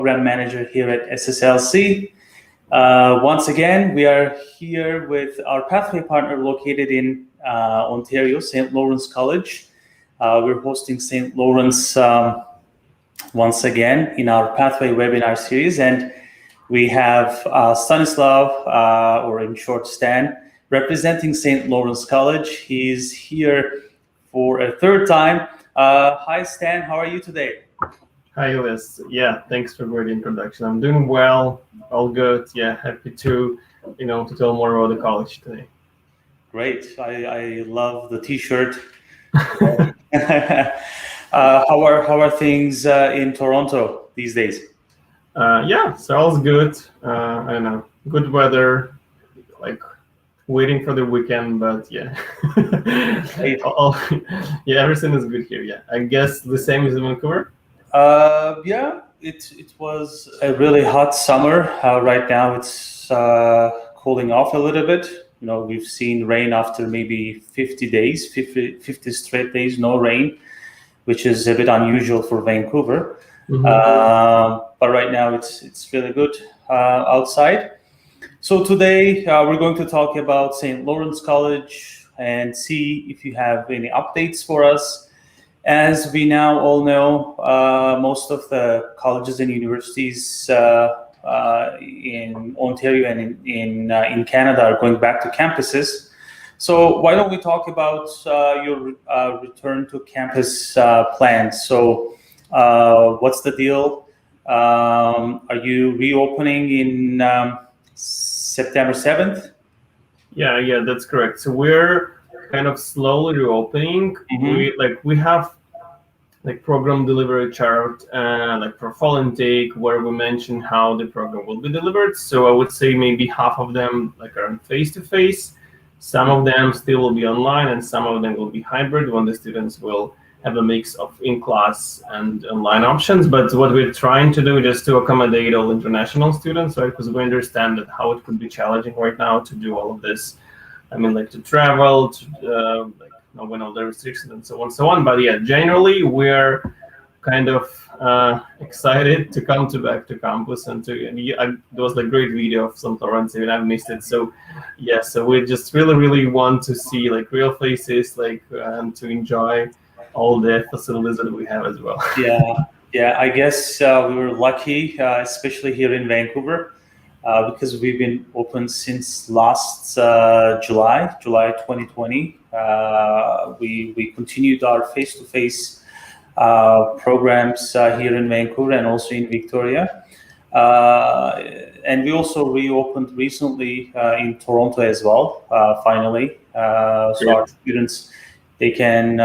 Program Manager here at SSLC. Once again, we are here with our pathway partner located in Ontario, St. Lawrence College. We're hosting St. Lawrence once again in our pathway webinar series, and we have Stanislav, or in short Stan, representing St. Lawrence College. He's here for a third time. Hi Stan, how are you today? Hi Ilyas. Yeah, thanks for the great introduction. I'm doing well, all good. Yeah, happy to tell more about the college today. Great. I love the T-shirt. How are things in Toronto these days? Yeah, so all's good. I don't know, good weather, like waiting for the weekend, but yeah. Yeah, everything is good here. Yeah, I guess the same as in Vancouver. Yeah, it was a really hot summer. Right now it's cooling off a little bit. We've seen rain after maybe 50 straight days, no rain, which is a bit unusual for Vancouver. Mm-hmm. But right now it's really good outside. So today we're going to talk about St. Lawrence College and see if you have any updates for us. As we now all know, most of the colleges and universities in Ontario and in Canada are going back to campuses. So why don't we talk about your return to campus plans? So what's the deal? Are you reopening in September 7th? Yeah, that's correct. So we're kind of slowly reopening. Mm-hmm. We have program delivery chart for fall intake where we mention how the program will be delivered. So I would say maybe half of them are face-to-face, some of them still will be online, and some of them will be hybrid when the students will have a mix of in-class and online options. But what we're trying to do is just to accommodate all international students, right? Because we understand that how it could be challenging right now to do all of this. I mean, to travel, to when all the restrictions and so on. But yeah, generally we're kind of excited to come back to campus and there was a great video of St. Lawrence and I've missed it. So yeah, so we just really want to see real faces, and to enjoy all the facilities that we have as well. Yeah. I guess we were lucky, especially here in Vancouver. Because we've been open since last July 2020. We continued our face-to-face programs here in Vancouver and also in Victoria. And we also reopened recently in Toronto as well, finally. So our students, they can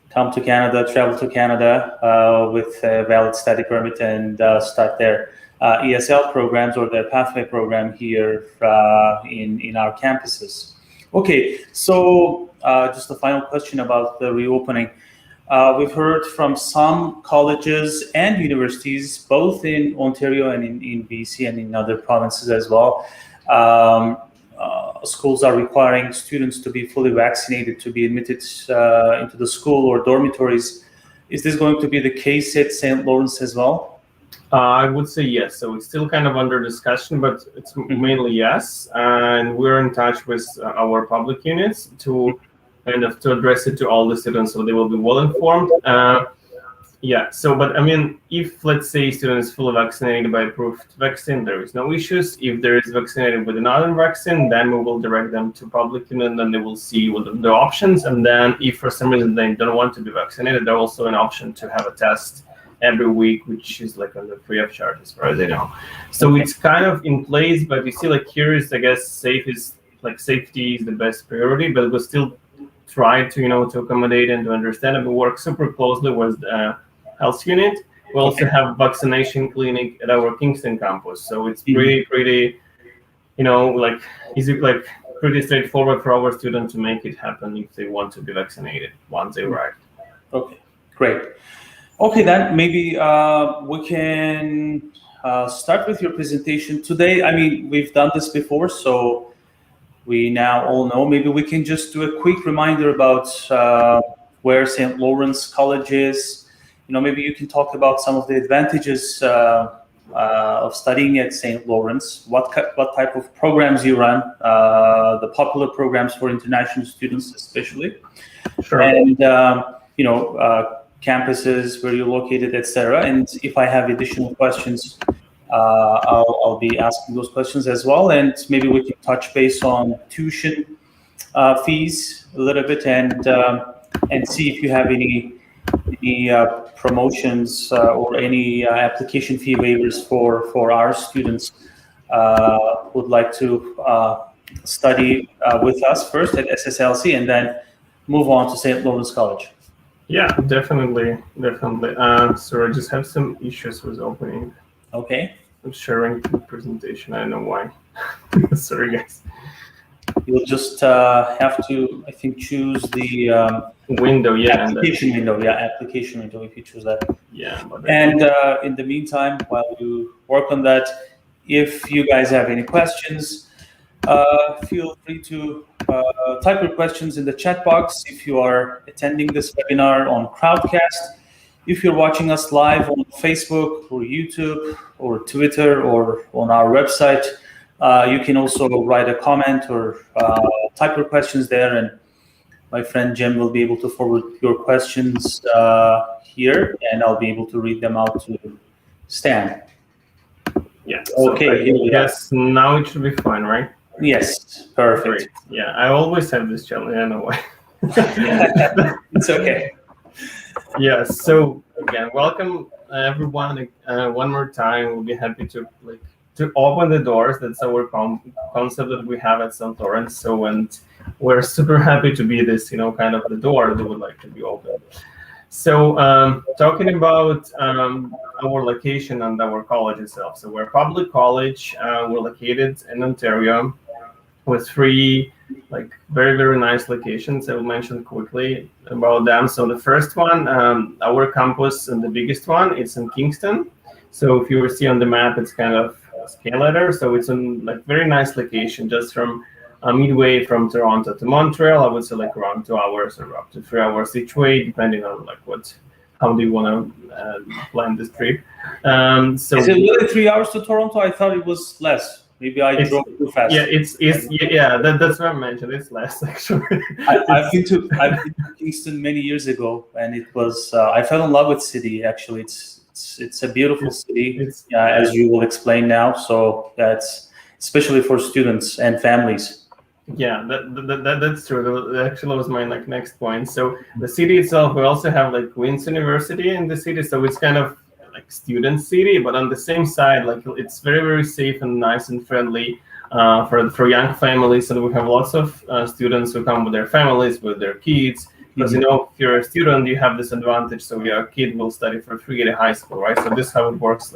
come to Canada, travel to Canada with a valid study permit and start their ESL programs or their pathway program here in our campuses. Okay, so just a final question about the reopening. We've heard from some colleges and universities, both in Ontario and in BC and in other provinces as well. Schools are requiring students to be fully vaccinated to be admitted into the school or dormitories. Is this going to be the case at St. Lawrence as well? I would say yes. So it's still kind of under discussion, but it's mainly yes. And we're in touch with our public units to address it to all the students so they will be well informed. Yeah. So, but I mean, if let's say student is fully vaccinated by approved vaccine, there is no issues. If there is vaccinated with another vaccine, then we will direct them to public unit, and then they will see what the options. And then if for some reason they don't want to be vaccinated, there's also an option to have a test every week, which is on the free of charge as far as I know. So it's kind of in place, but we see here is, I guess, safety is the best priority, but we'll still try to to accommodate and to understand, and we work super closely with the health unit. We also have vaccination clinic at our Kingston campus, so it's pretty easy, pretty straightforward for our students to make it happen if they want to be vaccinated once they arrive. Okay, great. Okay, then maybe we can start with your presentation today. I mean, we've done this before, so we now all know. Maybe we can just do a quick reminder about where St. Lawrence College is. Maybe you can talk about some of the advantages of studying at St. Lawrence, what type of programs you run, the popular programs for international students especially, Sure. and campuses where you're located, etc. And if I have additional questions, I'll be asking those questions as well, and maybe we can touch base on tuition fees a little bit, and see if you have any promotions or any application fee waivers for our students who would like to study with us first at SSLC and then move on to St. Lawrence College. Yeah, definitely. So I just have some issues with opening. Okay. I'm sharing the presentation. I don't know why. Sorry, guys. You'll just have to, I think, choose the window. Yeah. Application window. Yeah, application window. If you choose that. Yeah. And in the meantime, while you work on that, if you guys have any questions, feel free to type your questions in the chat box. If you are attending this webinar on Crowdcast, if you're watching us live on Facebook or YouTube or Twitter or on our website, you can also write a comment or type your questions there, and my friend Jim will be able to forward your questions here, and I'll be able to read them out to Stan. Yeah. Okay. Yes. Now it should be fine, right? Yes. Perfect. Great. Yeah. I always have this challenge. I don't know why. It's okay. Yes. So again, welcome everyone. One more time, we'll be happy to open the doors. That's our concept that we have at St. Lawrence. So, and we're super happy to be this, kind of the door that would like to be open. So, talking about our location and our college itself. So, we're a public college. We're located in Ontario with 3 very, very nice locations. I will mention quickly about them. So, the first one, our campus, and the biggest one, it's in Kingston. So, if you see on the map, it's kind of scale letter. So it's in very nice location, just from midway from Toronto to Montreal. I would say around 2 hours or up to 3 hours each way, depending on how do you want to plan this trip. So is it really 3 hours to Toronto? I thought it was less. Maybe I drove too fast. Yeah, that's what I mentioned. It's less actually. I've been to Kingston many years ago, and it was I fell in love with the city. Actually, it's a beautiful city, as you will explain now. So that's especially for students and families. Yeah, that's true. That actually was my next point. So the city itself, we also have Queen's University in the city, so it's kind of student city, but on the same side, it's very, very safe and nice and friendly for young families. And we have lots of students who come with their families, with their kids. Because if you're a student, you have this advantage. So your kid will study for free at a high school, right? So this is how it works.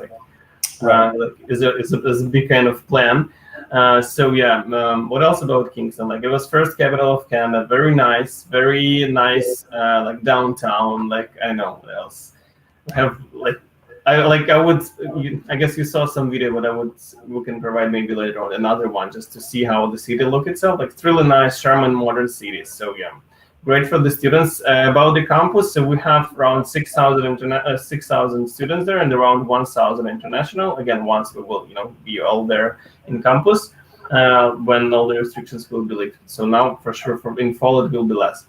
Is a big kind of plan. What else about Kingston? It was first capital of Canada. Very nice, downtown. I know what else. We have I guess you saw some video, but we can provide maybe later on another one just to see how the city look itself. It's really nice, charming, modern city. So yeah. Great for the students. About the campus, so we have around 6,000 students there, and around 1,000 international. Again, once we will, be all there in campus when all the restrictions will be lifted. So now, for sure, in fall it will be less.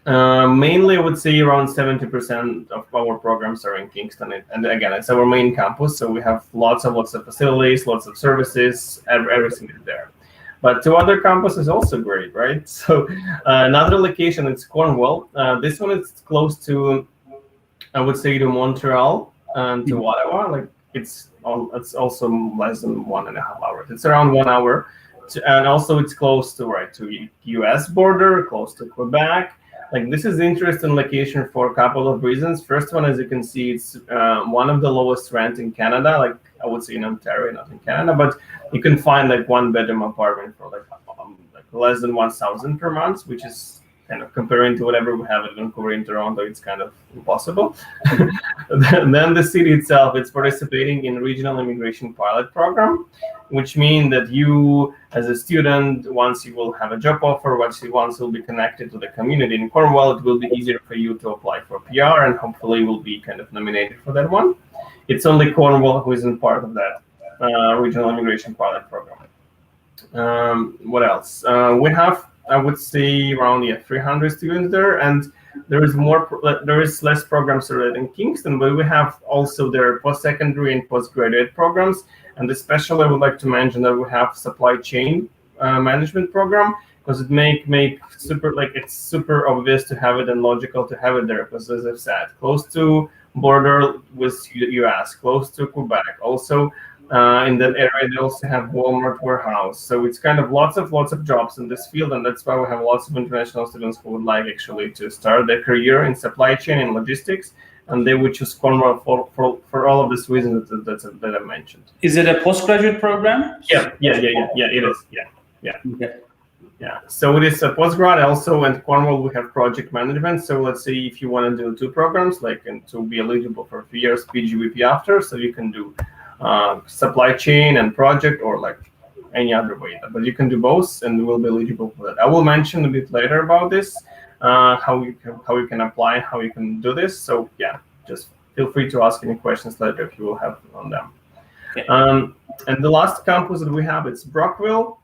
Mainly, I would say around 70% of our programs are in Kingston, and again, it's our main campus. So we have lots of facilities, lots of services, everything is there. But 2 other campuses also great, right? So another location, it's Cornwall. This one is close to, I would say, to Montreal and to Ottawa. It's also less than 1.5 hours. It's around 1 hour, and also it's close to U.S. border, close to Quebec. This is an interesting location for a couple of reasons. First one, as you can see, it's one of the lowest rent in Canada. I would say in Ontario, not in Canada, but you can find 1-bedroom apartment for less than 1,000 per month, which is kind of comparing to whatever we have in Vancouver, in Toronto, it's kind of impossible. Then the city itself, it's participating in regional immigration pilot program, which means that you, as a student, once you will have a job offer, once you'll be connected to the community in Cornwall, it will be easier for you to apply for PR, and hopefully will be kind of nominated for that one. It's only Cornwall who isn't part of that regional immigration pilot program. What else? We have, I would say, around 300 students there, and there is less programs in Kingston, but we have also their post-secondary and postgraduate programs. And especially, I would like to mention that we have supply chain management program, because it make super, like, it's super obvious to have it and logical to have it there, because as I've said, close to border with US, close to Quebec. Also, in that area, they also have Walmart warehouse. So it's kind of lots of jobs in this field, and that's why we have lots of international students who would like actually to start their career in supply chain and logistics, and they would choose Cornwall for all of these reasons that I mentioned. Is it a postgraduate program? Yeah, it is. Yeah. Okay. Yeah, so it is a postgrad. Also, in Cornwall, we have project management. So let's say if you want to do 2 programs, like, and to be eligible for 3 years PGWP after, so you can do supply chain and project, or like any other way, but you can do both and will be eligible for that. I will mention a bit later about this, how you can apply, how you can do this. So yeah, just feel free to ask any questions later if you will have on them. Okay. And the last campus that we have, it's Brockville.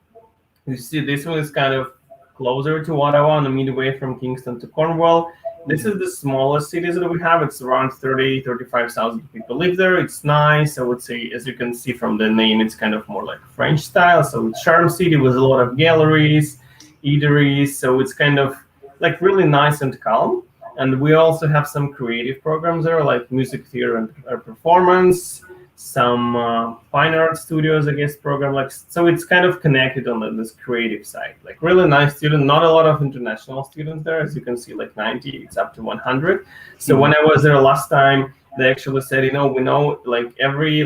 You see, this one is kind of closer to Ottawa, on the midway from Kingston to Cornwall. This is the smallest cities that we have. It's around 35,000 people live there. It's nice. I would say, as you can see from the name, it's kind of more like French style. So it's charm city with a lot of galleries, eateries. So it's kind of like really nice and calm. And we also have some creative programs there, like music theater and performance, some fine art studios, I guess, program. Like, so it's kind of connected on this creative side. Like, really nice student. Not a lot of international students there, as you can see, like 90. It's up to 100. So when I was there last time, they actually said, we know like every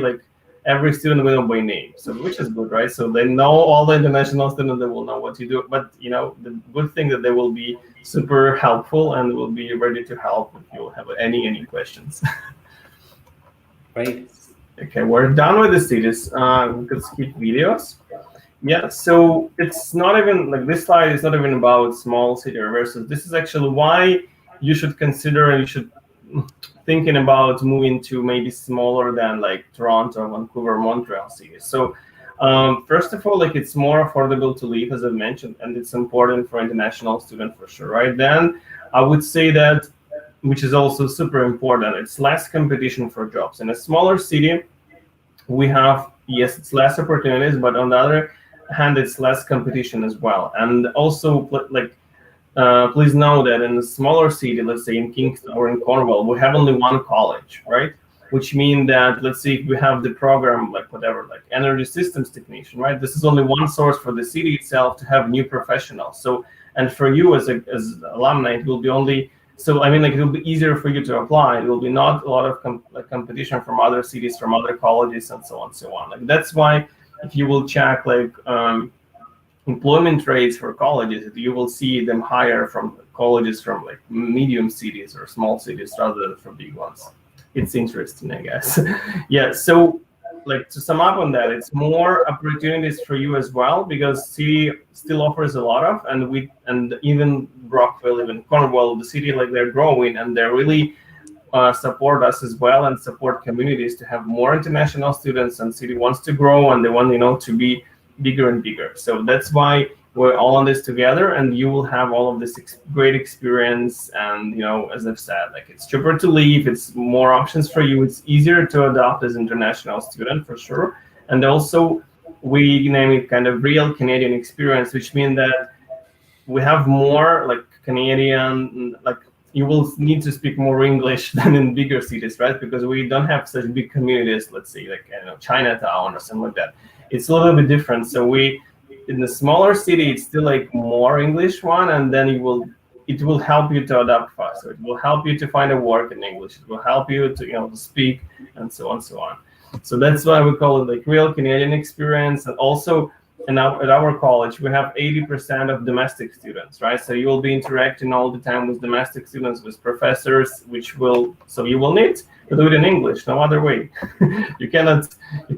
student we know by name. So which is good, right? So they know all the international students. They will know what to do. But the good thing that they will be super helpful and will be ready to help if you have any questions. Right. Okay, we're done with the cities. We could skip videos. Yeah, so it's not even, like, this slide is not even about small city versus. This is actually why you should consider, and you should thinking about moving to maybe smaller than like Toronto, Vancouver, Montreal cities. So first of all, like, it's more affordable to live, as I mentioned, and it's important for international students for sure, right? Then I would say that, which is also super important, it's less competition for jobs. In a smaller city, we have, yes, it's less opportunities, but on the other hand, it's less competition as well. And also, like, please know that in a smaller city, let's say in Kingston or in Cornwall, we have only one college, right? Which means that, let's say, if we have the program, like whatever, like energy systems technician, right? This is only one source for the city itself to have new professionals. So, and for you as alumni, it will be only. So, I mean, like, it will be easier for you to apply. It will be not a lot of competition from other cities, from other colleges, and so on, so on. Like, that's why if you will check, like, employment rates for colleges, you will see them higher from colleges from, like, medium cities or small cities rather than from big ones. It's interesting, I guess. Yeah, so, like, to sum up on that, it's more opportunities for you as well, because city still offers a lot of, and even Brockville, even Cornwall, the city, like, they're growing, and they really support us as well, and support communities to have more international students, and city wants to grow, and they want, to be bigger and bigger. So that's why we're all on this together, and you will have all of this great experience. And, as I've said, like, it's cheaper to leave, it's more options for you, it's easier to adopt as international student for sure. And also, we name it kind of real Canadian experience, which means that we have more, like, Canadian, like, you will need to speak more English than in bigger cities, right? Because we don't have such big communities, let's say, like, Chinatown or something like that. It's a little bit different. So in the smaller city, it's still like more English one, and then it will help you to adapt faster. It will help you to find a work in English. It will help you to to speak, and so on, so on. So that's why we call it, like, real Canadian experience. And also, at our college, we have 80% of domestic students, right? So you will be interacting all the time with domestic students, with professors, so you will need to do it in English, no other way. You cannot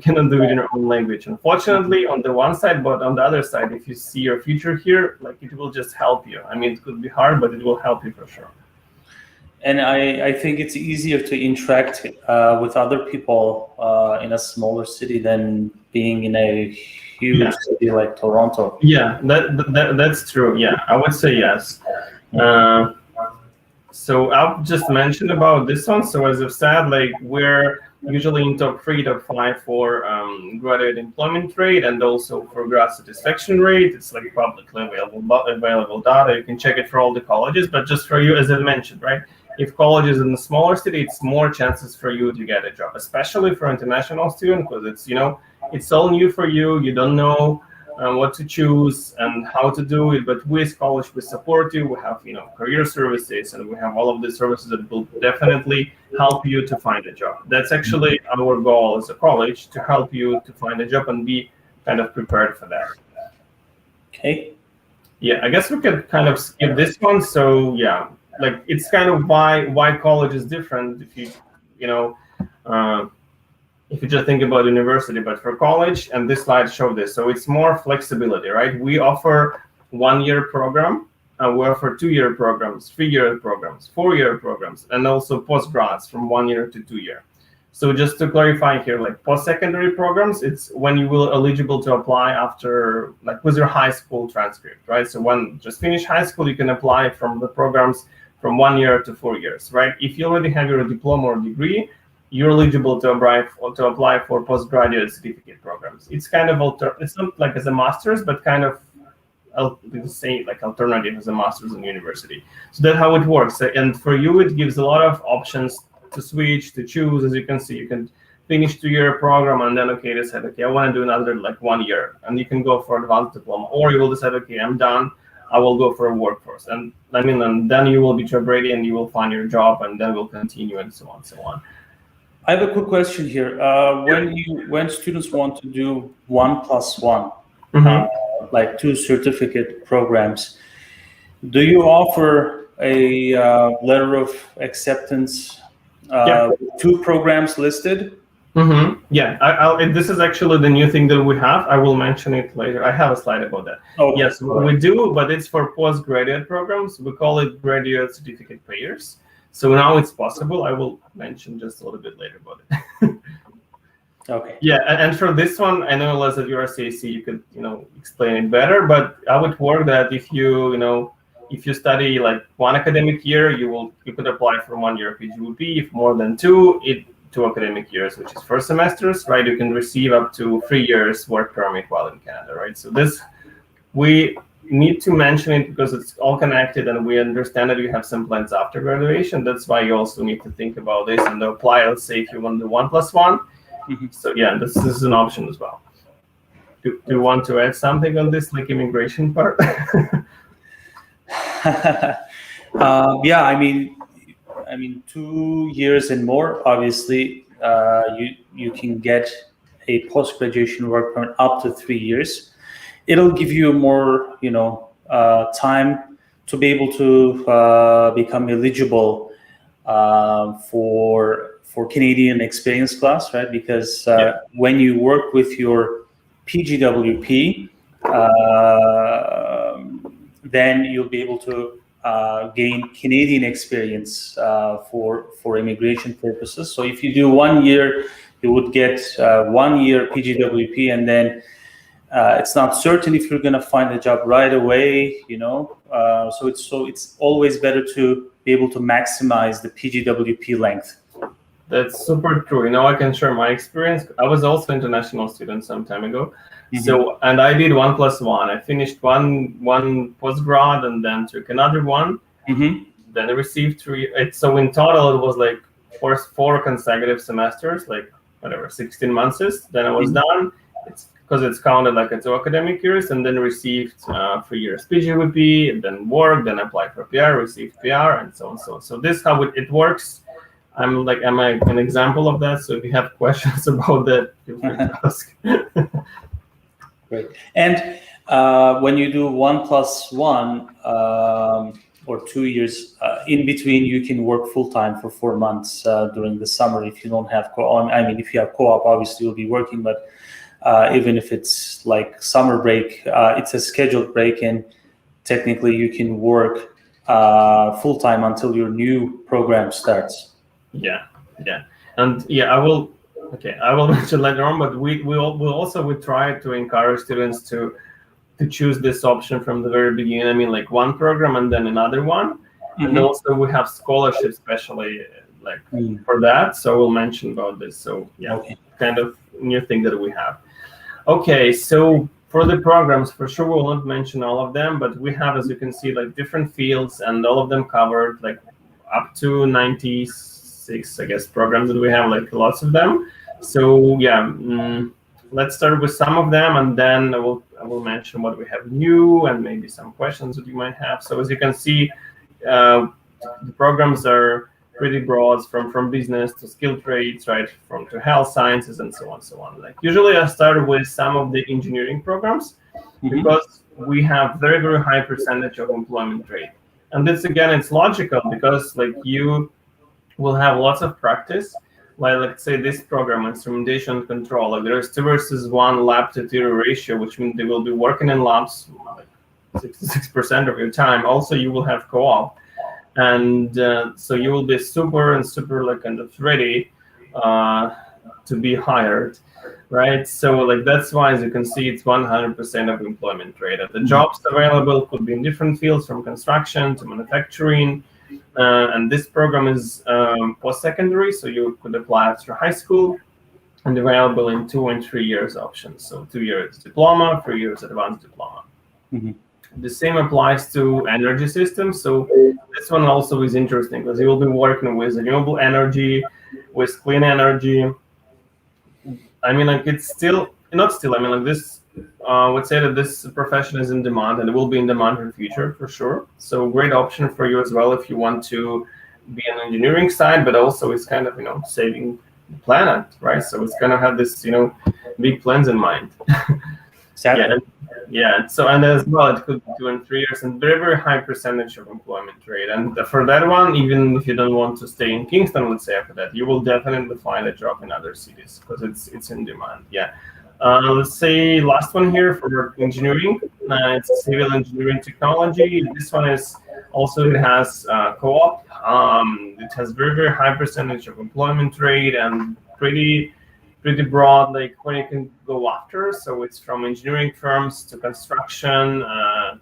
do it in your own language, unfortunately, on the one side. But on the other side, if you see your future here, like, it will just help you. I mean, it could be hard, but it will help you for sure. And I think it's easier to interact with other people in a smaller city than being in a huge city like Toronto. Yeah, that's true. Yeah, I would say yes. So I'll just mention about this one. So as I've said, like we're usually in top 3, top 5 for graduate employment rate and also for grad satisfaction rate. It's like publicly available data. You can check it for all the colleges, but just for you, as I mentioned, right? If college is in a smaller city, it's more chances for you to get a job, especially for international student, because it's, it's all new for you. You don't know what to choose and how to do it. But with college, we support you. We have, career services, and we have all of the services that will definitely help you to find a job. That's actually our goal as a college, to help you to find a job and be kind of prepared for that. Okay. Yeah, I guess we could kind of skip this one. So yeah, like it's kind of why college is different if you if you just think about university, but for college, and this slide showed this, so it's more flexibility, right? We offer 1-year program, we offer 2-year programs, 3-year programs, 4-year programs, and also postgrads from 1 year to 2 year. So just to clarify here, like post-secondary programs, it's when you will eligible to apply after, like with your high school transcript, right? So when just finish high school, you can apply from the programs from 1 year to 4 years, right? If you already have your diploma or degree, you're eligible to apply for postgraduate certificate programs. It's kind of it's not like as a master's, but kind of the same, like alternative as a master's in university. So that's how it works. And for you, it gives a lot of options to switch, to choose. As you can see, you can finish 2-year program and then decide, okay, I want to do another like 1 year, and you can go for advanced diploma, or you will decide, okay, I'm done, I will go for a workforce, and then you will be job ready and you will find your job, and then we'll continue and so on and so on. I have a quick question here. When students want to do 1+1, like 2 certificate programs, do you offer a letter of acceptance? 2 programs listed? Yeah, this is actually the new thing that we have. I will mention it later. I have a slide about that. Oh, yes, we do, but it's for postgraduate programs. We call it graduate certificate payers. So now it's possible. I will mention just a little bit later about it. Okay. Yeah, and for this one, I know, Ilyas, at your RCIC, you could explain it better. But I would work that if you study like 1 academic year, you could apply for 1 year PGWP. If more than 2, 2 academic years, which is 4 semesters, right? You can receive up to 3 years work permit while in Canada, right? So this we need to mention it because it's all connected, and we understand that you have some plans after graduation. That's why you also need to think about this and apply. Let's say if you want to do 1+1. So yeah, this is an option as well. Do you want to add something on this, like immigration part? Yeah, I mean 2 years and more. Obviously, you can get a post-graduation work permit up to 3 years. It'll give you more, time to be able to become eligible for Canadian experience class, right? Because when you work with your PGWP, then you'll be able to gain Canadian experience for immigration purposes. So if you do 1 year, you would get 1 year PGWP, and then it's not certain if you're going to find a job right away, So it's always better to be able to maximize the PGWP length. That's super true. I can share my experience. I was also an international student some time ago. So, and I did 1+1. I finished one postgrad and then took another one. Then I received 3. So in total, it was like 4 consecutive semesters, like 16 months. Then I was done. Because it's counted like 2 academic years, and then received 3 years PGWP, and then work, then applied for PR, received PR, and so on. So this is how it works. I'm an example of that. So if you have questions about that, feel free to ask. Great. And when you do 1+1 or 2 years, in between, you can work full-time for 4 months during the summer if you don't have if you have co-op, obviously you'll be working, but even if it's like summer break, it's a scheduled break, and technically you can work full-time until your new program starts. Yeah, and I will mention later on, but we try to encourage students to choose this option from the very beginning. I mean, like one program and then another one, and also we have scholarships especially like for that. So we'll mention about this. So kind of new thing that we have. Okay, so for the programs, for sure, we will not mention all of them, but we have, as you can see, like different fields, and all of them covered, like up to 96, I guess, programs that we have, like lots of them. So let's start with some of them, and then I will mention what we have new and maybe some questions that you might have. So as you can see, the programs are pretty broad, from business to skilled trades, right, to health sciences and so on. Like usually I start with some of the engineering programs because we have very, very high percentage of employment rate. And this, again, it's logical because like you will have lots of practice. Like let's say this program, instrumentation control, like there's 2:1 lab to theory ratio, which means they will be working in labs like 66% of your time. Also, you will have co-op. And so you will be super like kind of ready to be hired, right? So like that's why, as you can see, it's 100% of employment rate. And the jobs available could be in different fields, from construction to manufacturing. And this program is post-secondary, so you could apply after high school, and available in 2 and 3 years options. So 2 years diploma, 3 years advanced diploma. The same applies to energy systems. So this one also is interesting because you will be working with renewable energy, with clean energy. I mean, like it's still not still. I mean, like this would say that this profession is in demand, and it will be in demand in the future for sure. So great option for you as well if you want to be on the engineering side, but also it's kind of saving the planet, right? So it's gonna have this big plans in mind. So and as well, it could be 2 and 3 years, and very, very high percentage of employment rate. And for that one, even if you don't want to stay in Kingston, let's say after that, you will definitely find a job in other cities because it's in demand. Let's say last one here for engineering. It's civil engineering technology. This one is also, it has co-op. It has very, very high percentage of employment rate and pretty broad, like when you can go after. So it's from engineering firms to construction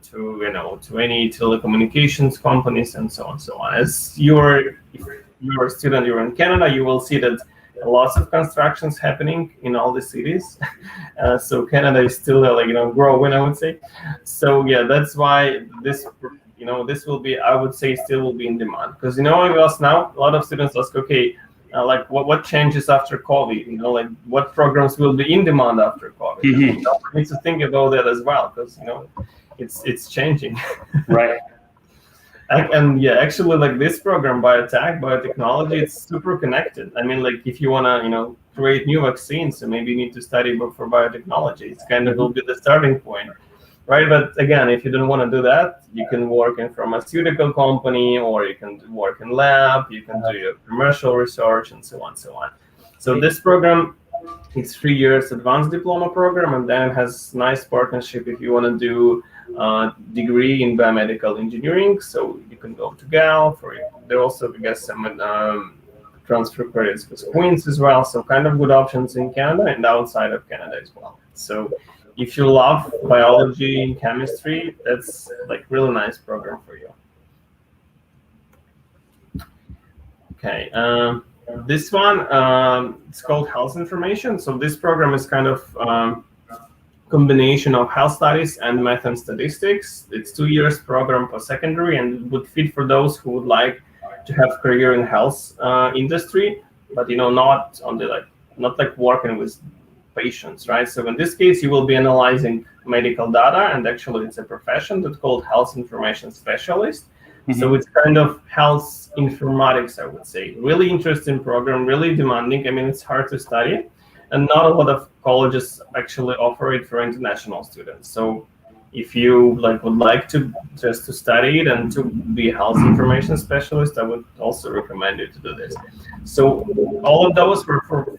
to any telecommunications companies and so on. As if you're a student, you're in Canada, you will see that lots of constructions happening in all the cities. So Canada is still growing, I would say. So that's why this will be, I would say, still will be in demand, because now a lot of students ask, okay, like what changes after COVID? Like what programs will be in demand after COVID? We need to think about that as well, because it's changing. Right. And actually, like this program, biotechnology, it's super connected. I mean, like if you wanna create new vaccines, so maybe you need to study for biotechnology. It's kind of will be the starting point. Right, but again, if you don't want to do that, you can work in pharmaceutical company, or you can work in lab, you can do your commercial research, and so on. So this program, it's 3 years advanced diploma program, and then it has nice partnership if you want to do degree in biomedical engineering. So you can go to Galf, or there also, I guess, some transfer credits with Queens as well. So kind of good options in Canada and outside of Canada as well. So if you love biology and chemistry, that's like really nice program for you. Okay, this one, it's called Health Information. So this program is kind of combination of health studies and math and statistics. It's 2 years program for secondary, and it would fit for those who would like to have career in health industry, but not on the not like working with patients, right? So in this case, you will be analyzing medical data, and actually it's a profession that's called health information specialist. So it's kind of health informatics, I would say. Really interesting program, really demanding. I mean, it's hard to study, and not a lot of colleges actually offer it for international students. So if you would like to just to study it and to be a health information specialist, I would also recommend you to do this. So all of those were for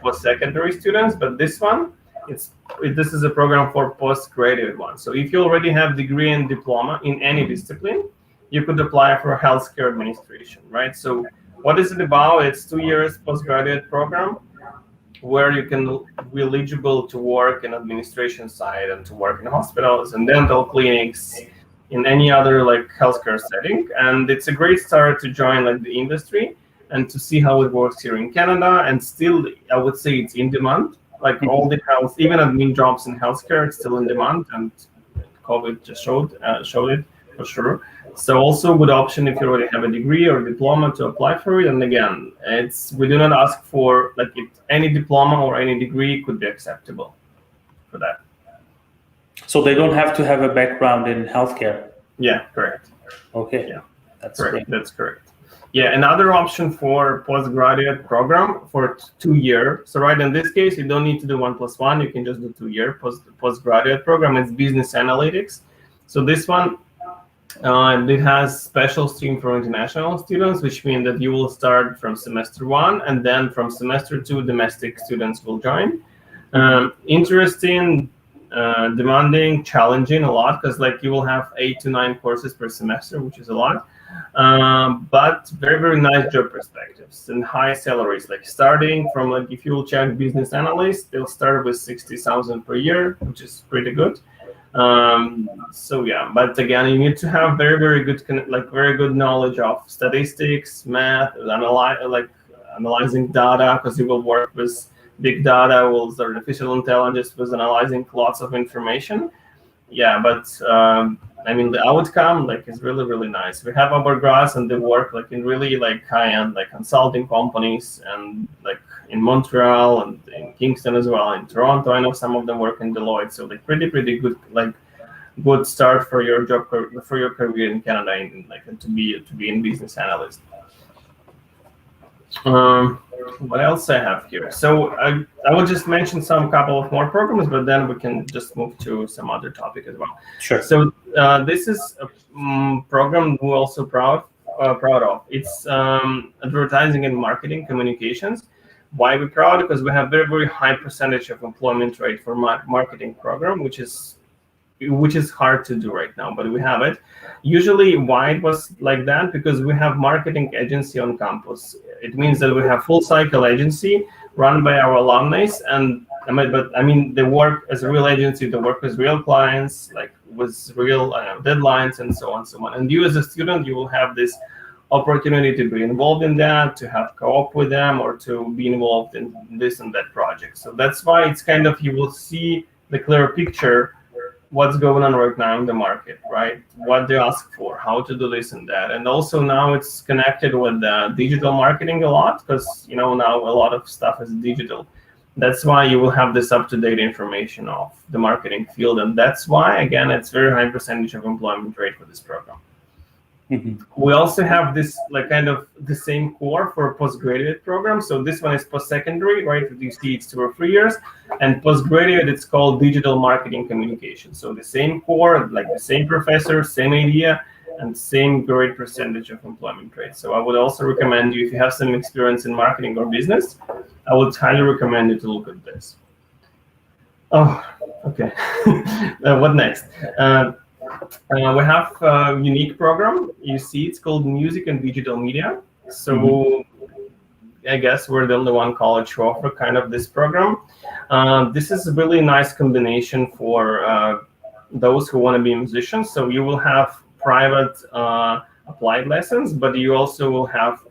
post-secondary students, but this one This is a program for postgraduate ones. So if you already have degree and diploma in any discipline, you could apply for healthcare administration, right? So what is it about? It's 2 years postgraduate program where you can be eligible to work in administration side and to work in hospitals and dental clinics, in any other like healthcare setting. And it's a great start to join like the industry and to see how it works here in Canada. And still, I would say it's in demand. Like all the health, even admin jobs in healthcare, it's still in demand, and COVID just showed it for sure. So also a good option if you already have a degree or diploma to apply for it. And again, we do not ask for like any diploma or any degree could be acceptable for that. So they don't have to have a background in healthcare. Yeah, correct. Okay. Yeah, that's correct. great. That's correct. Yeah, another option for postgraduate program for 2 year. So right in this case, you don't need to do 1+1. You can just do 2 year postgraduate program. It's business analytics. So this one, it has special stream for international students, which means that you will start from semester 1, and then from semester 2, domestic students will join. Interesting, demanding, challenging a lot, because like you will have 8 to 9 courses per semester, which is a lot. But very, very nice job perspectives and high salaries, like starting from like if you will check business analyst, they'll start with 60,000 per year, which is pretty good. So yeah, but again, you need to have very, very good knowledge of statistics, math, analyzing data, because you will work with big data, with artificial intelligence, with analyzing lots of information. Yeah, but I mean, the outcome like is really, really nice. We have our grads and they work like in really like high-end like consulting companies, and like in Montreal and in Kingston as well. In Toronto, I know some of them work in Deloitte. So like pretty good, like good start for your job, for your career in Canada, in like to be in business analyst. What else I have here? So I will just mention some couple of more programs, but then we can just move to some other topic as well. Sure. So this is a program we're also proud of. It's advertising and marketing communications. Why we're proud? Because we have very, very high percentage of employment rate for marketing program, which is hard to do right now, but we have it. Usually, why it was like that? Because we have marketing agency on campus. It means that we have full cycle agency run by our alumni, and I mean, they work as a real agency. They work with real clients, like with real deadlines and so on, so on. And you as a student, you will have this opportunity to be involved in that, to have co-op with them, or to be involved in this and that project. So that's why it's kind of, you will see the clear picture what's going on right now in the market, right? What they ask for, how to do this and that. And also now it's connected with digital marketing a lot, because now a lot of stuff is digital. That's why you will have this up-to-date information of the marketing field. And that's why, again, it's very high percentage of employment rate for this program. We also have this like kind of the same core for postgraduate program. So this one is post-secondary, right? You see it's 2 or 3 years, and postgraduate it's called digital marketing communication. So the same core, like the same professor, same idea, and same great percentage of employment rate. So I would also recommend you, if you have some experience in marketing or business, I would highly recommend you to look at this. Oh, okay. What next? We have a unique program. You see, it's called Music and Digital Media. So I guess we're the only one college who offer kind of this program. This is a really nice combination for those who want to be musicians. So you will have private applied lessons, but you also will have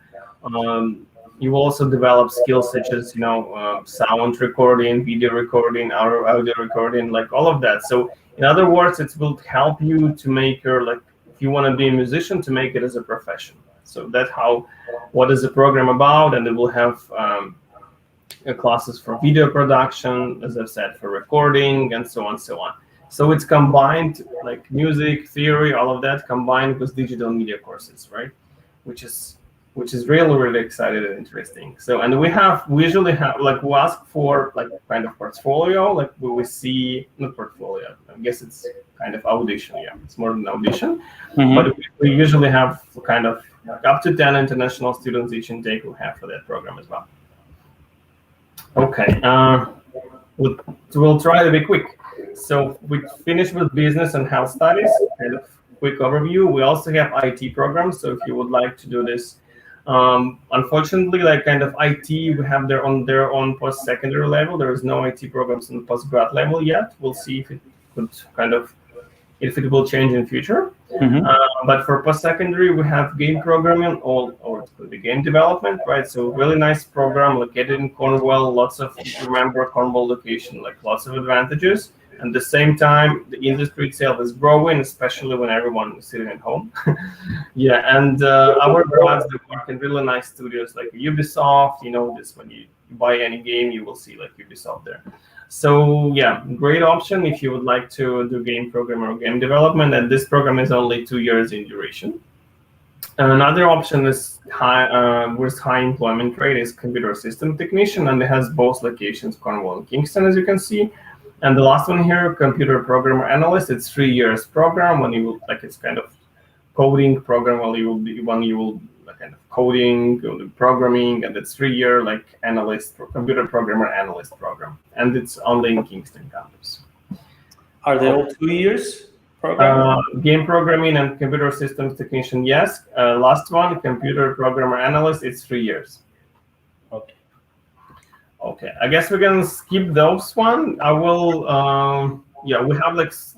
you will also develop skills such as sound recording, video recording, audio recording, like all of that. So in other words, it will help you to make your, like, if you want to be a musician, to make it as a profession. So that's what is the program about, and it will have classes for video production, as I've said, for recording, and so on, so on. So it's combined, like music, theory, all of that combined with digital media courses, right? Which is really, really exciting and interesting. So, and we usually have, like, we ask for like kind of portfolio, like we see, not portfolio, I guess it's kind of audition, yeah, it's more than audition. But we usually have kind of like up to 10 international students each intake we have for that program as well. Okay, we'll try to be quick. So we finished with business and health studies, kind of quick overview. We also have IT programs. So if you would like to do this, unfortunately, like kind of IT, we have their own post-secondary level. There is no IT programs on the post-grad level yet. We'll see if it could if it will change in future. But for post-secondary, we have game programming or it could be game development, right? So really nice program located in Cornwall. Remember Cornwall location, like lots of advantages. At the same time, the industry itself is growing, especially when everyone is sitting at home. And our grads, they work in really nice studios like Ubisoft. You know this, when you buy any game, you will see like Ubisoft there. So yeah, great option if you would like to do game program or game development. And this program is only 2 years in duration. Another option is with high employment rate is computer system technician, and it has both locations, Cornwall and Kingston, as you can see. And the last one here, computer programmer analyst. It's 3 years program when you will it's kind of coding program when you will kind of coding, programming, and it's 3 year like analyst, computer programmer analyst program, and it's only in Kingston campus. Are they all 2 years program? Game programming and computer systems technician, yes. Last one, computer programmer analyst, it's 3 years. Okay, I guess we can skip those one. I will. We have nice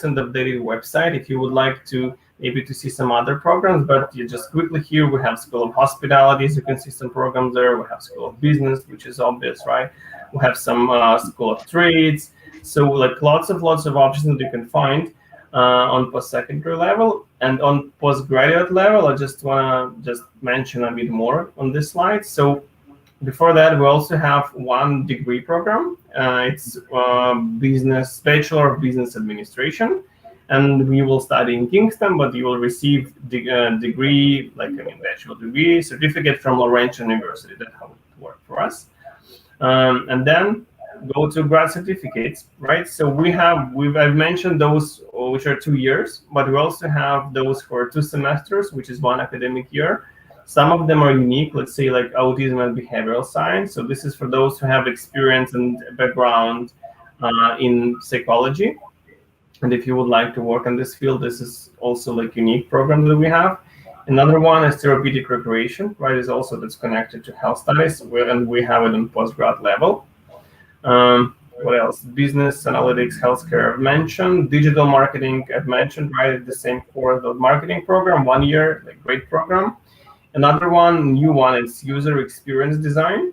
and updated website if you would like to maybe to see some other programs. But you just quickly here we have School of Hospitality. You can see some programs there. We have School of Business, which is obvious, right? We have some School of Trades. So like lots of options that you can find on post-secondary level. And on postgraduate level, I just want to mention a bit more on this slide. So before that, we also have one degree program. It's Bachelor of Business Administration, and we will study in Kingston, but you will receive degree, bachelor degree certificate from Laurentian University. That's how it worked for us. And then go to grad certificates, right? So I've mentioned those which are 2 years, but we also have those for 2 semesters, which is 1 academic year. Some of them are unique, let's say like autism and behavioral science. So this is for those who have experience and background in psychology. And if you would like to work in this field, this is also like unique program that we have. Another one is therapeutic recreation, right? Is also that's connected to health studies, and we have it on postgrad level. What else? Business, analytics, healthcare I've mentioned. Digital marketing I've mentioned, right? The same for the marketing program, 1 year, like great program. Another new one is user experience design.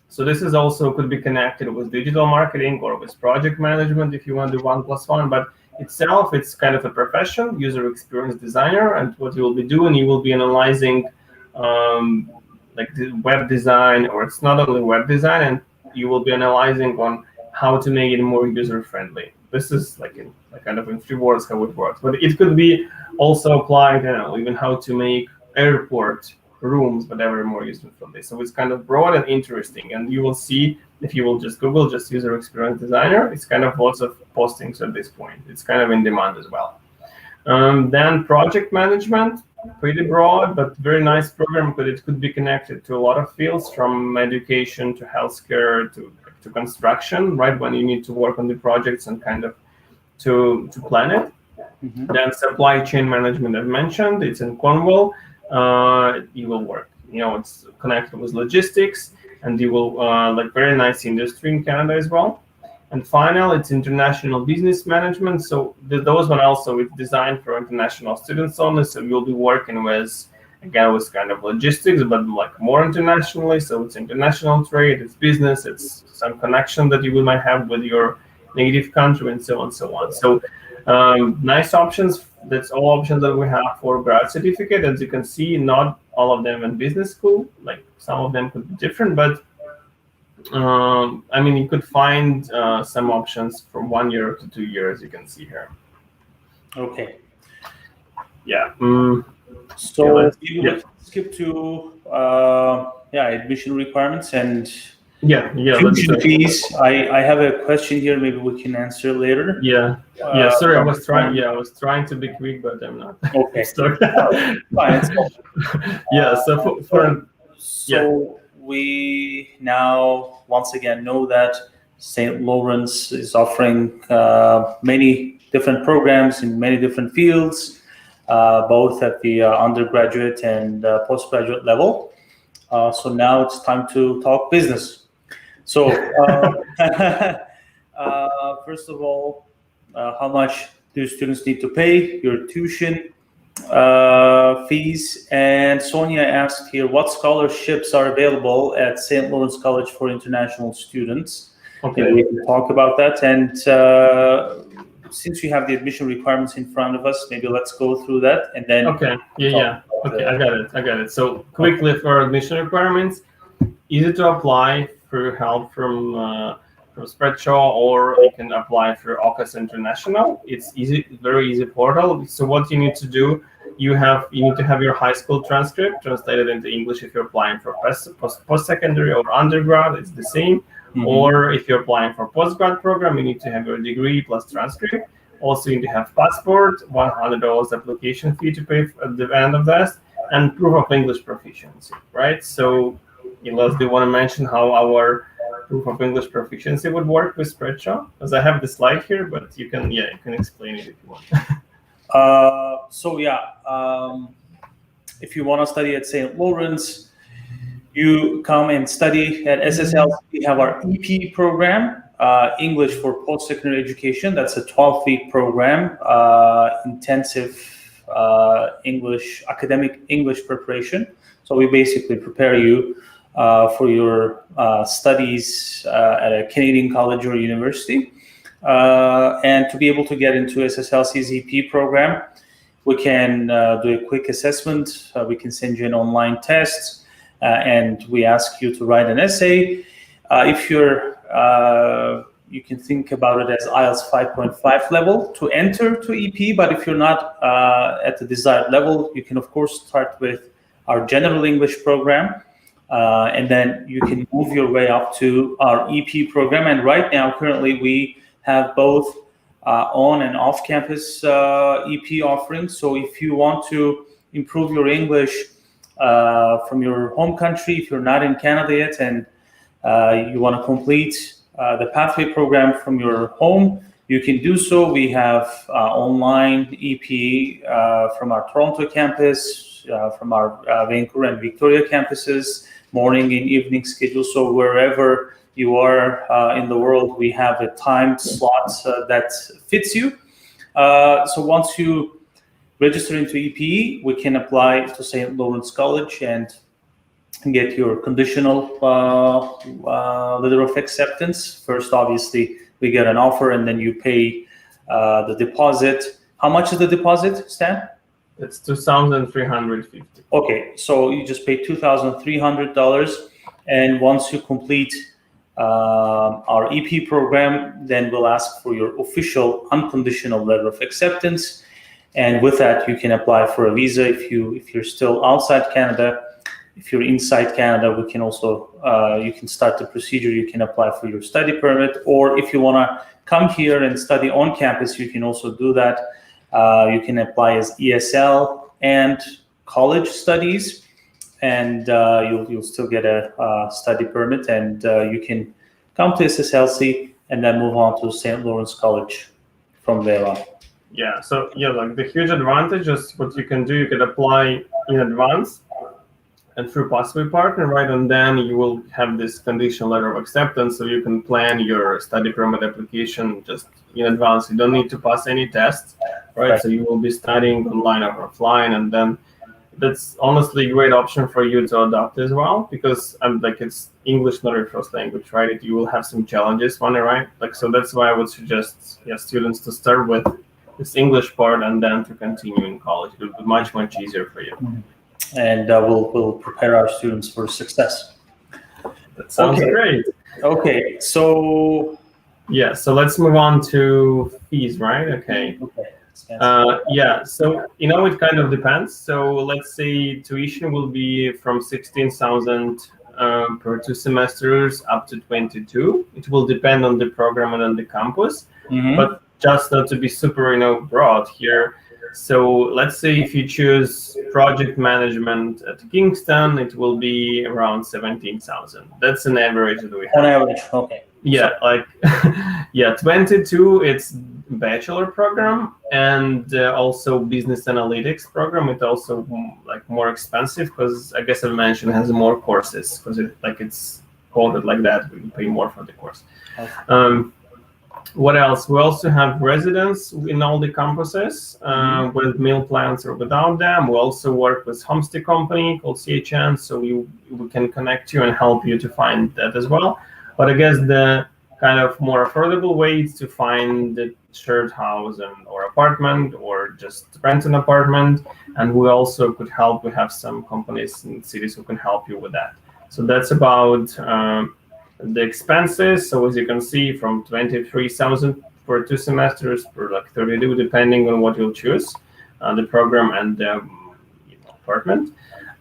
So this is also could be connected with digital marketing or with project management if you want to do 1+1. But itself, it's kind of a profession, user experience designer. And what you will be doing, you will be analyzing the web design, or it's not only web design, and you will be analyzing on how to make it more user friendly. This is in 3 words how it works. But it could be also applied, even how to make airport rooms, whatever, more user-friendly. So it's kind of broad and interesting. And you will see, if you will just Google just user experience designer, it's kind of lots of postings at this point. It's kind of in demand as well. Then project management, pretty broad, but very nice program, but it could be connected to a lot of fields, from education to healthcare to construction, right? When you need to work on the projects and kind of to plan it. Then supply chain management I've mentioned, it's in Cornwall. You will work, it's connected with logistics, and you will very nice industry in Canada as well. And final, it's international business management. So those one also it's designed for international students only. So you'll be working with kind of logistics, but more internationally. So it's international trade, it's business, it's some connection that you might have with your native country, and so on and so on. So nice options. That's all options that we have for grad certificate. As you can see, not all of them in business school. Some of them could be different, but you could find some options from 1 year to 2 years. You can see here. Okay. Yeah. So let's skip to admission requirements and tuition fees. I have a question here. Maybe we can answer later. Sorry, I was trying to be quick, but I'm not. Okay. Sorry. Fine. So we now once again know that St. Lawrence is offering many different programs in many different fields, both at the undergraduate and postgraduate level. So now it's time to talk business. So first of all, how much do students need to pay, your tuition fees? And Sonia asked here, what scholarships are available at St. Lawrence College for international students? Okay. And we can talk about that. And since you have the admission requirements in front of us, maybe let's go through that and then. Okay. Yeah. Okay, I got it. So quickly for admission requirements, easy to apply through help from Spreadshaw, or you can apply through AUKUS International. It's easy, very easy portal. So what you need to do, you need to have your high school transcript translated into English if you're applying for post-secondary or undergrad. It's the same. Mm-hmm. Or if you're applying for postgrad program, you need to have your degree plus transcript. Also, you need to have passport, $100 application fee to pay at the end of that, and proof of English proficiency, right? So, Ilyas, do you want to mention how our proof of English proficiency would work with Spreadshaw? Because I have the slide here, but you can explain it if you want. If you want to study at St. Lawrence, you come and study at SSLC. We have our EP program, English for post-secondary education. That's a 12-week program, intensive academic English preparation. So we basically prepare you for your studies at a Canadian college or university. And to be able to get into SSLC's EP program, we can do a quick assessment. We can send you an online test. And we ask you to write an essay. If you can think about it as IELTS 5.5 level to enter to EP, but if you're not at the desired level, you can of course start with our general English program, and then you can move your way up to our EP program. And right now, currently, we have both on and off-campus EP offerings. So if you want to improve your English from your home country, if you're not in Canada yet and you want to complete the pathway program from your home, you can do so. We have online EP from our Toronto campus, from our Vancouver and Victoria campuses, morning and evening schedule. So wherever you are in the world, we have a time slot that fits you. So once you register into EP, we can apply to St. Lawrence College and get your conditional letter of acceptance. First, obviously, we get an offer, and then you pay the deposit. How much is the deposit, Stan? It's $2,350. Okay, so you just pay $2,300, and once you complete our EP program, then we'll ask for your official unconditional letter of acceptance. And with that, you can apply for a visa if you're still outside Canada. If you're inside Canada, we can also you can start the procedure. You can apply for your study permit, or if you want to come here and study on campus, you can also do that. You can apply as ESL and college studies, and you'll still get a study permit, and you can come to SSLC and then move on to St. Lawrence College from there on. Yeah, so like the huge advantage is what you can do, you can apply in advance and through Pathway Partner, right? And then you will have this conditional letter of acceptance, so you can plan your study permit application just in advance. You don't need to pass any tests, right? So you will be studying online or offline, and then that's honestly a great option for you to adopt as well, because it's English not your first language, right? You will have some challenges when you write, so that's why I would suggest students to start with this English part and then to continue in college. It will be much easier for you. Mm-hmm. And we'll prepare our students for success. That sounds great. Okay, so so let's move on to fees, right? Okay. So it kind of depends. So let's say tuition will be from 16,000 per 2 semesters up to 22. It will depend on the program and on the campus, but just not to be super broad here. So let's say if you choose project management at Kingston, it will be around 17,000. That's an average that we have. On average, okay. Yeah, like yeah, 22 it's bachelor program, and also business analytics program. It's also like more expensive because I guess I mentioned it has more courses because it's coded like that. We pay more for the course. Okay. What else? We also have residents in all the campuses with meal plans or without them. We also work with homestay company called CHN, so we can connect you and help you to find that as well. But I guess the kind of more affordable way is to find the shared house or apartment or just rent an apartment. And we also could help. We have some companies in cities who can help you with that. So that's about the expenses. So as you can see, from 23,000 for 2 semesters for like 32, depending on what you'll choose, the program and the apartment.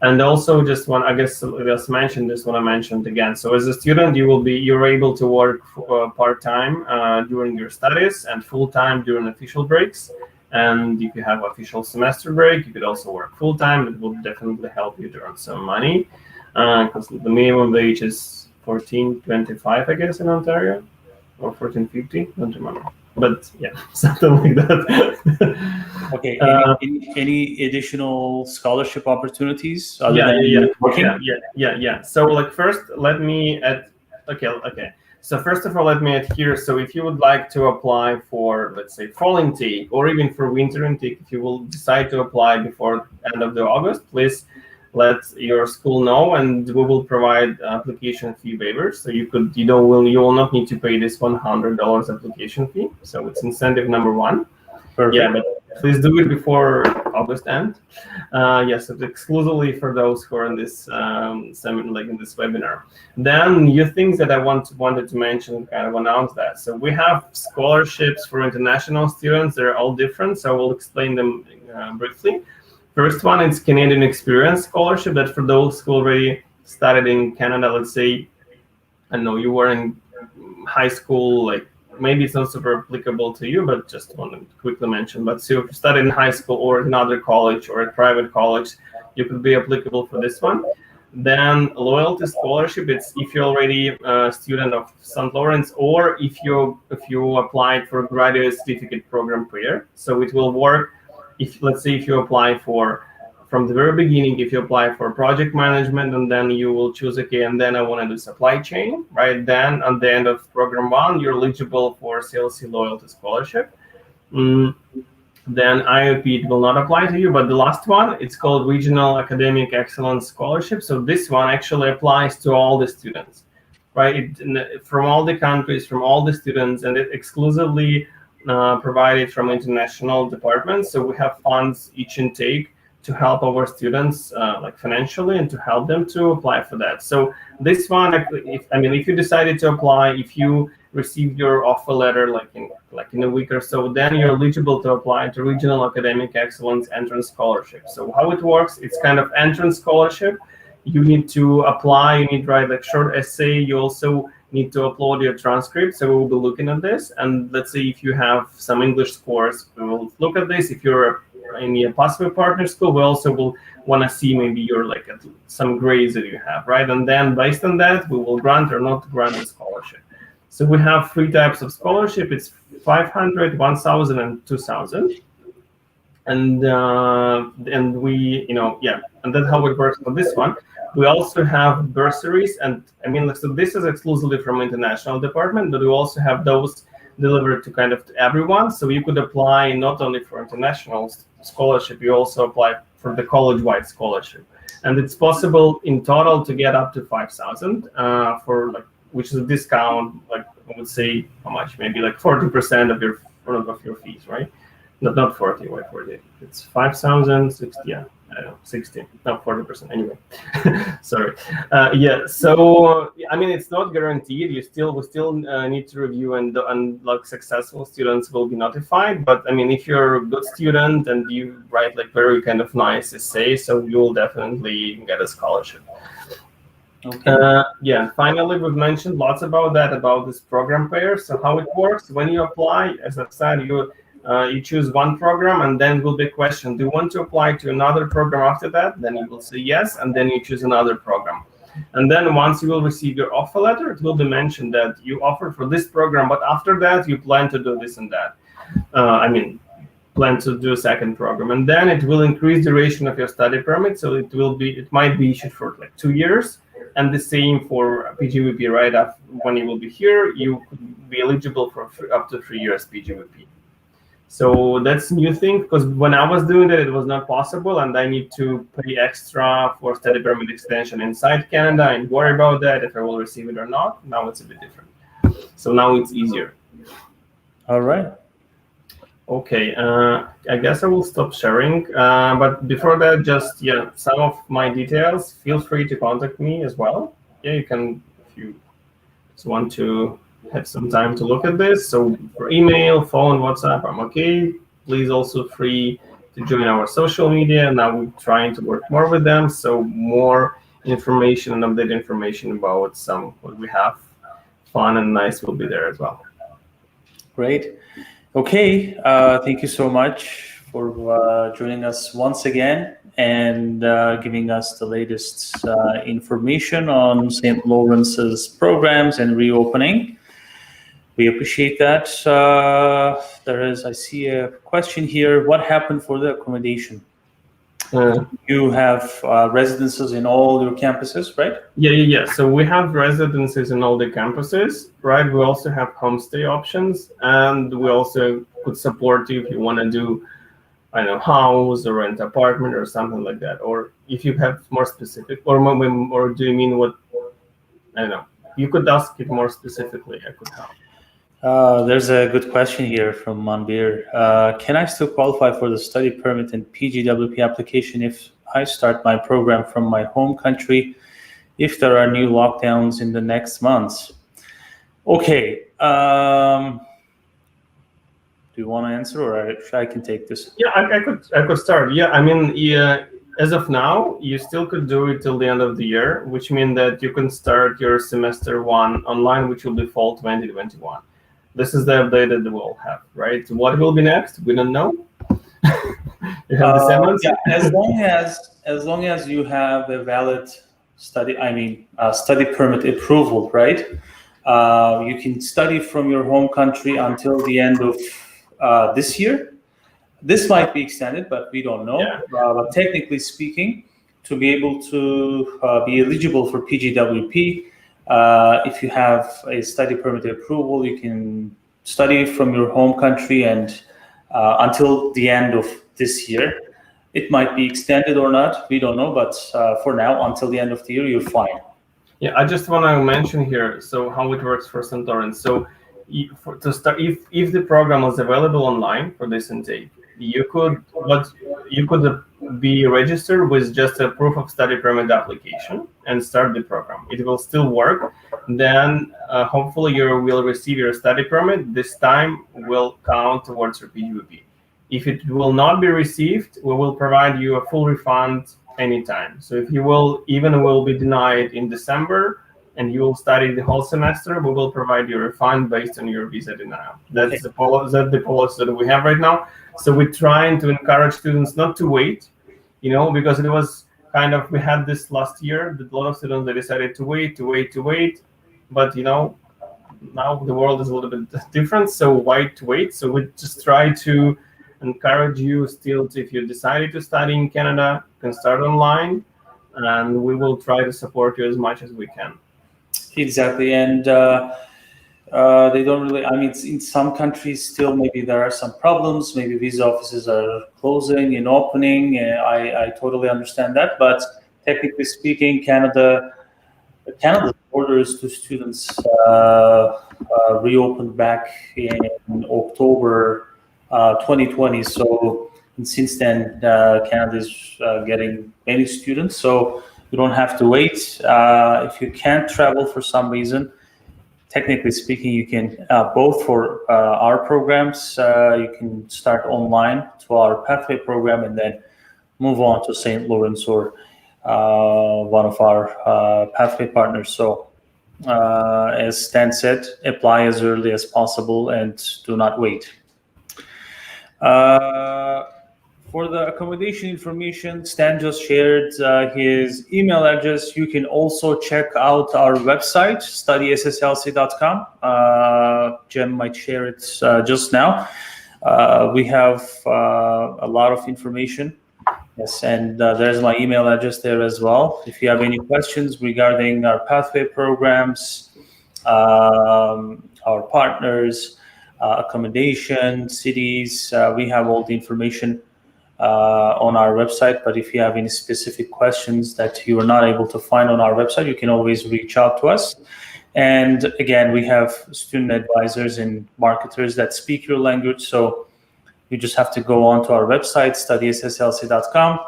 And also just one, I guess Ilyas mentioned this when I mentioned again. So as a student, you're able to work part-time during your studies and full-time during official breaks. And if you have official semester break, you could also work full-time. It will definitely help you to earn some money because the minimum wage is $14.25, I guess, in Ontario, or $14.50, don't remember. But yeah, something like that. Okay. Any additional scholarship opportunities other Yeah, than yeah, working? yeah. So like first, let me add. Okay. So first of all, let me add here. So if you would like to apply for, let's say, fall intake or even for winter intake, if you will decide to apply before end of the August, please let your school know, and we will provide application fee waivers. So you will not need to pay this $100 application fee. So it's incentive number one. Perfect. Yeah, but please do it before August end. Yes, it's exclusively for those who are in this in this webinar. Then new things that I wanted to mention, kind of announce that. So we have scholarships for international students. They're all different, so I will explain them briefly. First one is Canadian Experience Scholarship. That for those who already started in Canada, let's say, I know you were in high school, like maybe it's not super applicable to you, but just want to quickly mention. But so if you studied in high school or another college or a private college, you could be applicable for this one. Then loyalty scholarship, it's if you're already a student of St. Lawrence or if you applied for a graduate certificate program per year. So it will work if, let's say, if you apply from the very beginning, if you apply for project management and then you will choose, okay, and then I want to do supply chain, right? Then at the end of program 1, you're eligible for SSLC loyalty scholarship. Then IOP, it will not apply to you, but the last one, it's called Regional Academic Excellence Scholarship. So this one actually applies to all the students, right? From all the countries, from all the students, and it exclusively provided from international departments. So we have funds each intake to help our students like financially and to help them to apply for that. So this one, if you decided to apply, if you received your offer letter like in a week or so, then you're eligible to apply to Regional Academic Excellence Entrance Scholarship. So how it works, it's kind of entrance scholarship. You need to apply, you need to write like short essay, you also need to upload your transcript. So we will be looking at this. And let's say if you have some English scores, we will look at this. If you're in a possible partner school, we also will want to see maybe your like some grades that you have, right? And then based on that, we will grant or not grant a scholarship. So we have 3 types of scholarship. It's 500, 1,000, and 2,000. And we, and that's how it works for this one. We also have bursaries, and so this is exclusively from international department, but we also have those delivered to kind of to everyone. So you could apply not only for international scholarship, you also apply for the college-wide scholarship, and it's possible in total to get up to 5,000 for which is a discount. Like I would say, how much? Maybe like 40% of your fees, right? Not 40. Wait, 40. It's 5,000, 60. Yeah. I don't know, 60, not 40%. Anyway, sorry. Yeah. So it's not guaranteed. We still need to review, and like successful students will be notified. But if you're a good student and you write like very kind of nice essay, so you will definitely get a scholarship. Okay. Yeah. Finally, we've mentioned lots about this program pair. So how it works when you apply, as I've said, You choose one program, and then will be a question: do you want to apply to another program after that? Then you will say yes, and then you choose another program. And then once you will receive your offer letter, it will be mentioned that you offered for this program, but after that you plan to do this and that. Plan to do a second program, and then it will increase duration of your study permit. So it might be issued for like 2 years, and the same for PGVP. Right after when you will be here, you could be eligible for up to 3 years PGVP. So that's a new thing, because when I was doing that, it was not possible, and I need to pay extra for study permit extension inside Canada and worry about that if I will receive it or not. Now it's a bit different. So now it's easier. All right. Okay, I guess I will stop sharing. But before that, just some of my details. Feel free to contact me as well. Yeah, you can if you just want to have some time to look at this. So for email, phone, WhatsApp, I'm okay. Please also free to join our social media. Now we're trying to work more with them, so more information and updated information about what we have fun and nice will be there as well. Great. Okay, thank you so much for joining us once again and giving us the latest information on St. Lawrence's programs and reopening. We appreciate that. I see a question here. What happened for the accommodation? You have residences in all your campuses, right? Yeah. So we have residences in all the campuses, right? We also have homestay options, and we also could support you if you want to do, house or rent apartment or something like that. Or if you have more specific, or do you mean what? I don't know. You could ask it more specifically. I could help. There's a good question here from Manbir. Can I still qualify for the study permit and PGWP application if I start my program from my home country if there are new lockdowns in the next months? Okay. Do you want to answer, or I can take this? Yeah, I could start. Yeah, as of now, you still could do it till the end of the year, which means that you can start your semester 1 online, which will be fall 2021. This is the update that we'll have, right? What will be next? We don't know. You have the same answer? Yeah, as long as you have a valid study permit approval, right? You can study from your home country until the end of this year. This might be extended, but we don't know. Yeah. But technically speaking, to be able to be eligible for PGWP, if you have a study permit approval, you can study from your home country and until the end of this year. It might be extended or not, we don't know, but for now, until the end of the year, you're fine. Yeah, I just want to mention here, so how it works for St. Lawrence. So to start, if the program is available online for this intake, you could be registered with just a proof of study permit application and start the program. It will still work. Then hopefully you will receive your study permit. This time will count towards your PGVP. If it will not be received, we will provide you a full refund anytime. So if you will be denied in December and you will study the whole semester, we will provide you a refund based on your visa denial. That's the policy that we have right now. So we're trying to encourage students not to wait, because it was we had this last year, that a lot of students, they decided to wait. But, now the world is a little bit different. So why to wait? So we just try to encourage you still if you decided to study in Canada, you can start online, and we will try to support you as much as we can. Exactly. And they don't really, in some countries still maybe there are some problems, maybe visa offices are closing and opening, and I totally understand that, but technically speaking, Canada's borders to students reopened back in October 2020, so since then Canada is getting many students, so you don't have to wait. If you can't travel for some reason, technically speaking, you can both for our programs, you can start online to our pathway program and then move on to St. Lawrence or one of our pathway partners. So as Stan said, apply as early as possible and do not wait. For the accommodation information, Stan just shared his email address. You can also check out our website, studySSLC.com. Jem might share it just now. We have a lot of information. Yes, and there's my email address there as well. If you have any questions regarding our pathway programs, our partners, accommodation, cities, we have all the information on our website. But if you have any specific questions that you are not able to find on our website, you can always reach out to us. And again, we have student advisors and marketers that speak your language. So you just have to go on to our website, studySSLC.com,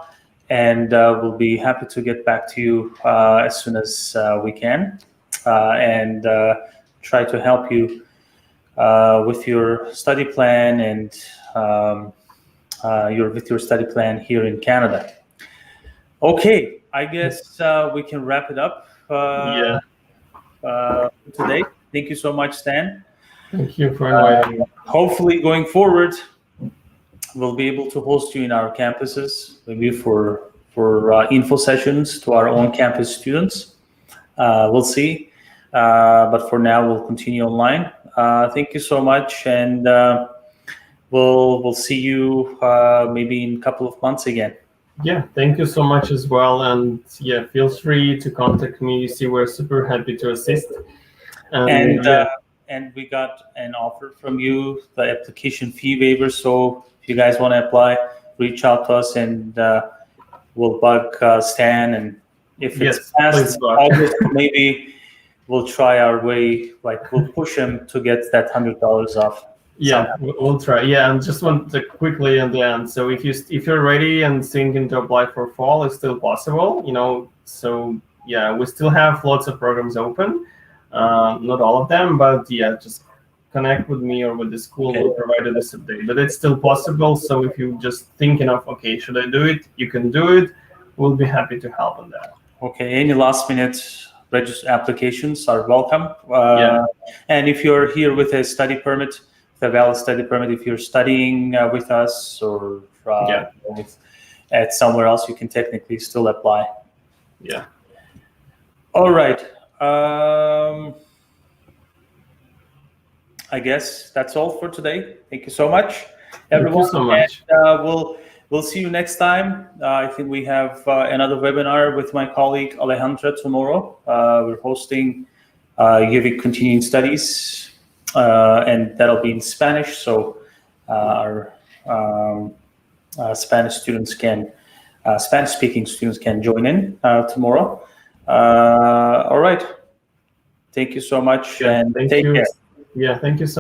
and we'll be happy to get back to you as soon as we can and try to help you with your study plan and with your study plan here in Canada. Okay, I guess we can wrap it up today. Thank you so much, Stan. Thank you for inviting me. Hopefully, going forward, we'll be able to host you in our campuses, maybe for info sessions to our own campus students. We'll see. But for now, we'll continue online. Thank you so much, and we'll see you maybe in a couple of months again. Yeah, thank you so much as well. And yeah, feel free to contact me. You see, we're super happy to assist. And we got an offer from you, the application fee waiver. So if you guys want to apply, reach out to us, and we'll bug Stan. And if it's past August, maybe we'll try our way. Like, we'll push him to get that $100 off. Yeah, we'll try. Yeah, and just want to quickly at the end. So if you're ready and thinking to apply for fall, it's still possible. So yeah, we still have lots of programs open. Not all of them, but yeah, just connect with me or with the school. Okay. We'll provide you this update. But it's still possible. So if you're just thinking of, okay, should I do it? You can do it. We'll be happy to help on that. Okay. Any last minute applications are welcome. And if you're here with a study permit, a valid study permit, if you're studying with us or at somewhere else, you can technically still apply. Yeah. All right. I guess that's all for today. Thank you so much, everyone. Thank you so much. And, we'll see you next time. I think we have another webinar with my colleague Alejandra tomorrow. We're hosting UV Continuing Studies, and that'll be in Spanish. So our Spanish-speaking students can join in tomorrow. All right. Thank you so much, and take care. Yeah, thank you so much.